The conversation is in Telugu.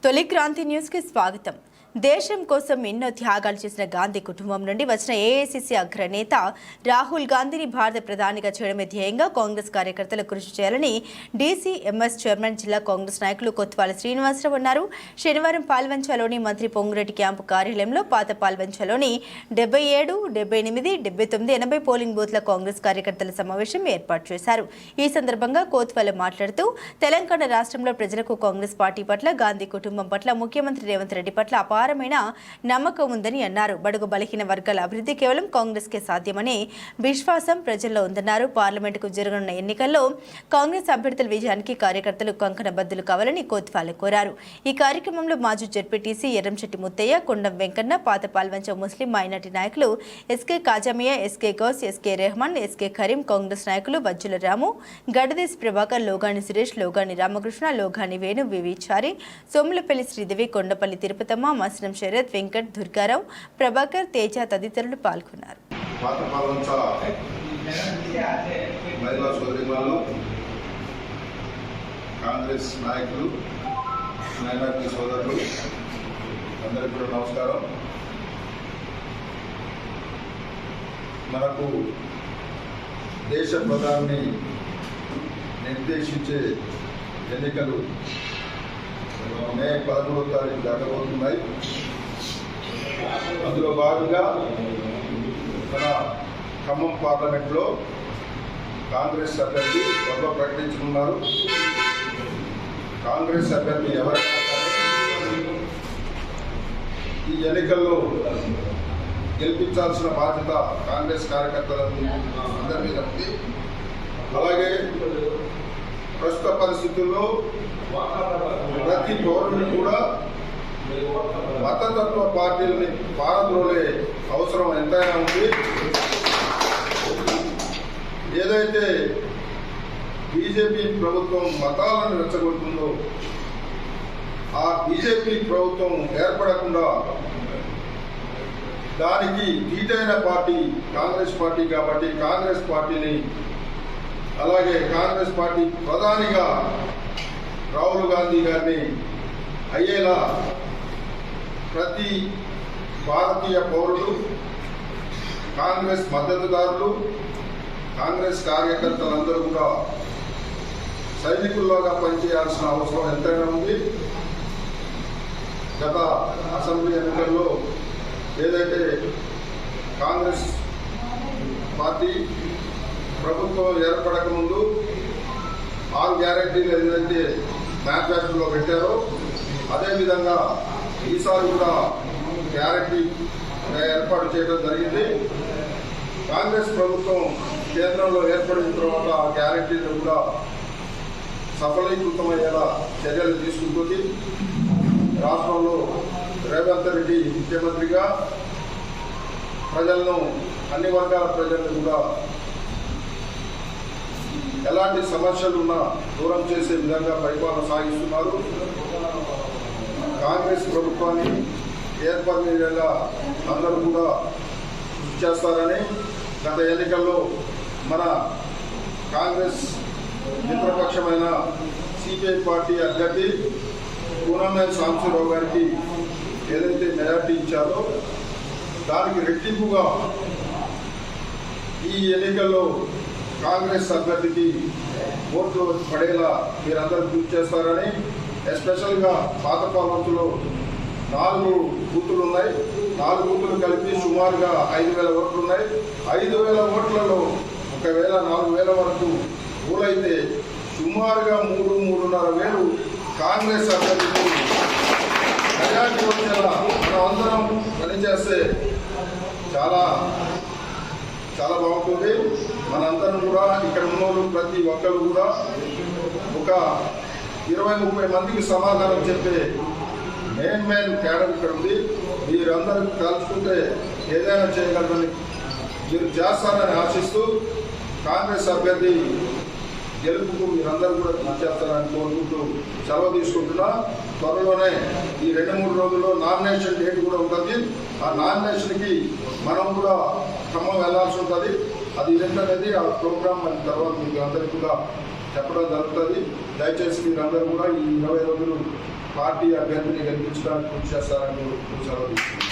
తొలి క్రాంతి న్యూస్ కి స్వాగతం. దేశం కోసం ఎన్నో త్యాగాలు చేసిన గాంధీ కుటుంబం నుండి వచ్చిన ఏఐసీసీ అగ్రనేత రాహుల్ గాంధీని భారత ప్రధానిగా చేయడమే ధ్యేయంగా కాంగ్రెస్ కార్యకర్తలు కృషి చేయాలని డీసీఎంఎస్ చైర్మన్ జిల్లా కాంగ్రెస్ నాయకులు కొత్వాల శ్రీనివాసరావు అన్నారు. శనివారం పాల్వంచలోని మంత్రి పొంగురెడ్డి క్యాంపు కార్యాలయంలో పాత పాల్వంచలోని 77, 78, 79, 80 పోలింగ్ బూత్ల కాంగ్రెస్ కార్యకర్తల సమావేశం ఏర్పాటు చేశారు. ఈ సందర్భంగా కోత్వాల మాట్లాడుతూ తెలంగాణ రాష్ట్రంలో ప్రజలకు కాంగ్రెస్ పార్టీ పట్ల, గాంధీ కుటుంబం పట్ల, ముఖ్యమంత్రి రేవంత్ రెడ్డి పట్ల అపారమైన నమ్మకం ఉందని అన్నారు. బడుగు బలహీన వర్గాల అభివృద్ధి కేవలం కాంగ్రెస్ కే సాధ్యమని విశ్వాసం ప్రజల్లో ఉందన్నారు. పార్లమెంటుకు జరగనున్న ఎన్నికల్లో కాంగ్రెస్ అభ్యర్థుల విజయానికి కార్యకర్తలు కంకణబద్దులు కావాలని కోత్వాల కోరారు. ఈ కార్యక్రమంలో మాజీ జెడ్పీటీసీ ఎర్రంశెట్టి ముత్తయ్య, కొండం వెంకన్న, పాత పాల్వంచ ముస్లిం మైనార్టీ నాయకులు SK Khajamiya, SK Ghouse, SK Rehman, SK Karim, Congress నాయకులు వజ్జుల రాము, గడదేశ్ ప్రభాకర్, లోగాని సురేష్, లోగాని రామకృష్ణ, లోగాని వేణు, వివిచారి, సోములపల్లి శ్రీదేవి, కొండపల్లి తిరుపతమ్మ, మసనం శరత్, వెంకట్, దుర్గారావు, ప్రభాకర్, తేజ తదితరులు పాల్గొన్నారు. కాంగ్రెస్ నాయకులు, మైనార్టీ సోదరులు అందరికీ కూడా నమస్కారం. మనకు దేశ ప్రధాని నిర్దేశించే ఎన్నికలు మే 13వ తారీఖు జరగబోతున్నాయి. అందులో భాగంగా మన ఖమ్మం పార్లమెంట్లో కాంగ్రెస్ అభ్యర్థి త్వరలో ప్రకటించనున్నారు. కాంగ్రెస్ అభ్యర్థి ఎవరైనా ఈ ఎన్నికల్లో గెలిపించాల్సిన బాధ్యత కాంగ్రెస్ కార్యకర్తలందరి మీద ఉంది. అలాగే ప్రస్తుత పరిస్థితుల్లో ప్రతి పౌరుని కూడా మతతత్వ పార్టీలని పారద్రోలే అవసరం ఎంతైనా ఉంది. ఏదైతే బీజేపీ ప్రభుత్వం మతాలను రెచ్చగొడుతుందో ఆ బీజేపీ ప్రభుత్వం ఏర్పడకుండా దానికి ధీటైన పార్టీ కాంగ్రెస్ పార్టీ కాబట్టి కాంగ్రెస్ పార్టీని, అలాగే కాంగ్రెస్ పార్టీ ప్రధానిగా రాహుల్ గాంధీ గారిని అయ్యేలా ప్రతి భారతీయ పౌరులు, కాంగ్రెస్ మద్దతుదారులు, కాంగ్రెస్ కార్యకర్తలందరూ కూడా సైనికుల్లోగా పనిచేయాల్సిన అవసరం ఎంతైనా ఉంది. గత అసెంబ్లీ ఎన్నికల్లో ఏదైతే కాంగ్రెస్ పార్టీ ప్రభుత్వం ఏర్పడక ముందు 6 గ్యారెంటీలు ఏదైతే మేనిఫెస్టోలో పెట్టారో అదేవిధంగా ఈసారి కూడా గ్యారెంటీ ఏర్పాటు చేయడం జరిగింది. కాంగ్రెస్ ప్రభుత్వం కేంద్రంలో ఏర్పడిన తర్వాత ఆ గ్యారెంటీలు కూడా సఫలీకృతమయ్యేలా చర్యలు తీసుకుంటుంది. రాష్ట్రంలో రేవంత్ రెడ్డి ముఖ్యమంత్రిగా ప్రజలను, అన్ని వర్గాల ప్రజలను కూడా ఎలాంటి సమస్యలు ఉన్నా దూరం చేసే విధంగా పరిపాలన సాగిస్తున్నారు. కాంగ్రెస్ ప్రభుత్వాన్ని ఏర్పడిన విధంగా అందరూ కూడా చేస్తారని గత ఎన్నికల్లో మన కాంగ్రెస్ మిత్రపక్షమైన సిపిఐ పార్టీ అభ్యర్థి కూనంనేని సాంబశివరావు గారికి ఏదైతే మెజార్టీ ఇచ్చారో దానికి రెట్టింపుగా ఈ ఎన్నికల్లో కాంగ్రెస్ అభ్యర్థికి ఓట్లు పడేలా మీరందరూ కృషి చేస్తారని, ఎస్పెషల్గా పాత పార్లమెంటులో 4 బూతులు ఉన్నాయి. 4 బూతులు కలిపి సుమారుగా 5,000 ఓట్లు ఉన్నాయి. 5,000 ఓట్లలో ఒకవేళ 4,000 వరకు ఊలైతే సుమారుగా 3,500 కాంగ్రెస్ అభ్యర్థికి మెజార్టీ వచ్చేలా మనం అందరం పనిచేస్తే చాలా బాగుంటుంది. మనందరం కూడా ఇక్కడ ఉన్నోళ్ళు ప్రతి ఒక్కరు కూడా ఒక 20-30 మందికి సమాధానం చెప్పే మెయిన్ క్యాడర్ ఇక్కడ ఉంది. మీరందరూ కలుసుకుంటే ఏదైనా చేయగలరని, మీరు చేస్తారని ఆశిస్తూ కాంగ్రెస్ అభ్యర్థి గెలుపుకు మీరందరూ కూడా కృషి చేస్తారని కోరుకుంటూ సెలవు తీసుకుంటున్నా. త్వరలోనే ఈ 2-3 రోజుల్లో నామినేషన్ డేట్ కూడా ఉంటుంది. ఆ నామినేషన్కి మనం కూడా ఖమ్మం వెళ్లాల్సి ఉంటుంది. అది ఏంటనేది ఆ ప్రోగ్రామ్ మన తర్వాత మీకు అందరికీ కూడా చెప్పడం జరుగుతుంది. దయచేసి మీరందరూ కూడా ఈ 20 రోజులు పార్టీ అభ్యర్థిని గెలిపించడానికి కృషి చేస్తారని సెలవు తీసుకుంటున్నాను.